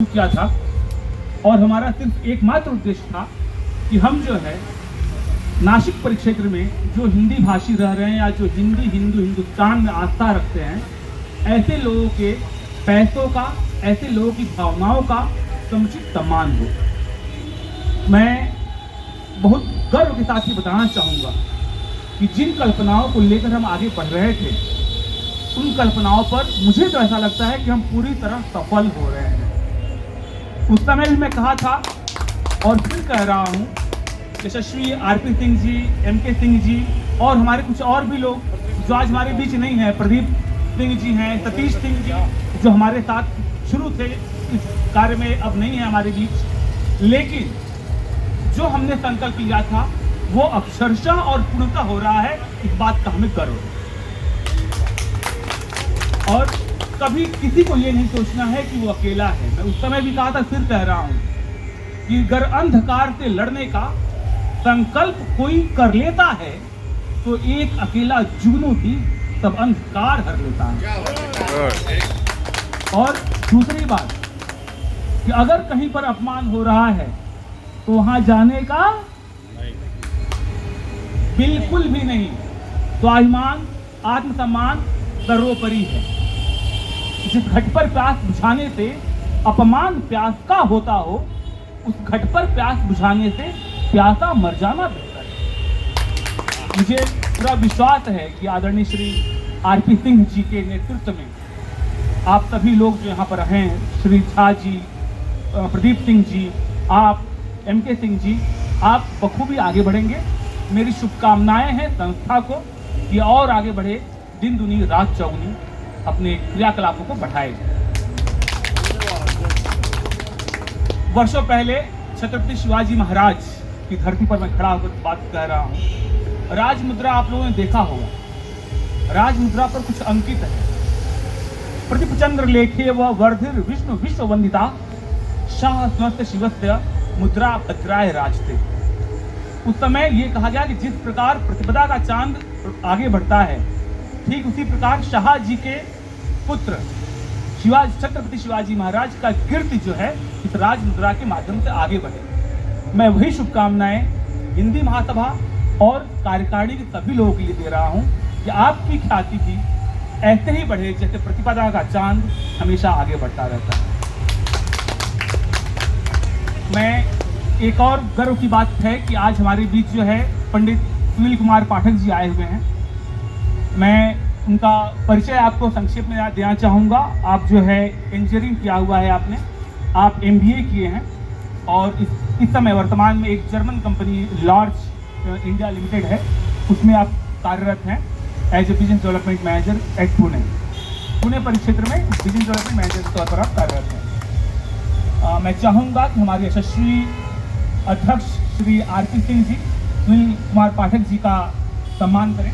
किया था और हमारा सिर्फ एकमात्र उद्देश्य था कि हम जो है नासिक परिक्षेत्र में जो हिंदी भाषी रह रहे हैं या जो हिंदुस्तान में आस्था रखते हैं, ऐसे लोगों के पैसों का, ऐसे लोगों की भावनाओं का समुचित सम्मान हो। मैं बहुत गर्व के साथ ही बताना चाहूँगा कि जिन कल्पनाओं को लेकर हम आगे बढ़ रहे थे, उन कल्पनाओं पर मुझे तो ऐसा लगता है कि हम पूरी तरह सफल हो रहे हैं। उस समय भी मैं कहा था और फिर कह रहा हूँ, यशस्वी आरपी सिंह जी, एमके सिंह जी और हमारे कुछ और भी लोग जो आज हमारे बीच नहीं हैं, प्रदीप सिंह जी हैं, सतीश सिंह जी जो हमारे साथ शुरू थे इस कार्य में, अब नहीं है हमारे बीच, लेकिन जो हमने संकल्प लिया था वो अक्षरशः और पूर्णतः हो रहा है। इस बात का हमें गर्व है और कभी किसी को ये नहीं सोचना है कि वो अकेला है। मैं उस समय भी कहा था, फिर कह रहा हूं कि अगर अंधकार से लड़ने का संकल्प कोई कर लेता है तो एक अकेला जुगनू भी सब अंधकार हर लेता है। और दूसरी बात कि अगर कहीं पर अपमान हो रहा है तो वहां जाने का बिल्कुल भी नहीं। स्वाभिमान, आत्मसम्मान सर्वोपरि है। जिस घट पर प्यास बुझाने से अपमान प्यास का होता हो, उस घट पर प्यास बुझाने से प्यासा मर जाना बेहतर है। मुझे पूरा विश्वास है कि आदरणीय श्री आरपी सिंह जी के नेतृत्व में आप सभी लोग जो यहाँ पर हैं, श्री झा जी, प्रदीप सिंह जी, आप, एमके सिंह जी, आप बखूबी आगे बढ़ेंगे। मेरी शुभकामनाएं हैं संस्था को कि और आगे बढ़े, दिन दुनी रात चौगुनी अपने क्रियाकलापों को बढ़ाए। वर्षों पहले छत्रपति शिवाजी महाराज की धरती पर मैं खड़ा होकर बात कह रहा हूँ। राजमुद्रा आप लोगों ने देखा होगा, राजमुद्रा पर कुछ अंकित है, प्रदीपचंद्र लेखे व वर्धिर विष्णु विश्व वंदिता शाह स्वस्थ शिवस्य मुद्रा भद्राय राजते। उस समय ये कहा गया कि जिस प्रकार प्रतिपदा का चांद आगे बढ़ता है, ठीक उसी प्रकार शाह जी के पुत्र छत्रपति शिवाजी महाराज का कीर्ति जो है इस राजमुद्रा के माध्यम से आगे बढ़े। मैं वही शुभकामनाएं हिंदी महासभा और कार्यकारिणी के सभी लोगों के लिए दे रहा हूं कि आपकी ख्याति भी ऐसे ही बढ़े जैसे प्रतिपदा का चांद हमेशा आगे बढ़ता रहता है। मैं एक और गर्व की बात है कि आज हमारे बीच जो है पंडित सुनील कुमार पाठक जी आए हुए हैं। मैं उनका परिचय आपको संक्षेप में देना चाहूँगा। आप जो है इंजीनियरिंग किया हुआ है आपने, आप MBA किए हैं और इस समय वर्तमान में एक जर्मन कंपनी लॉर्ज इंडिया लिमिटेड है, उसमें आप कार्यरत हैं as a business development manager at Pune परिक्षेत्र में बिजनेस डेवलपमेंट मैनेजर के तौर पर आप कार्यरत हैं। मैं चाहूँगा कि हमारे यशस्वी अध्यक्ष श्री आरपी सिंह जी सुनील कुमार पाठक जी का सम्मान करें।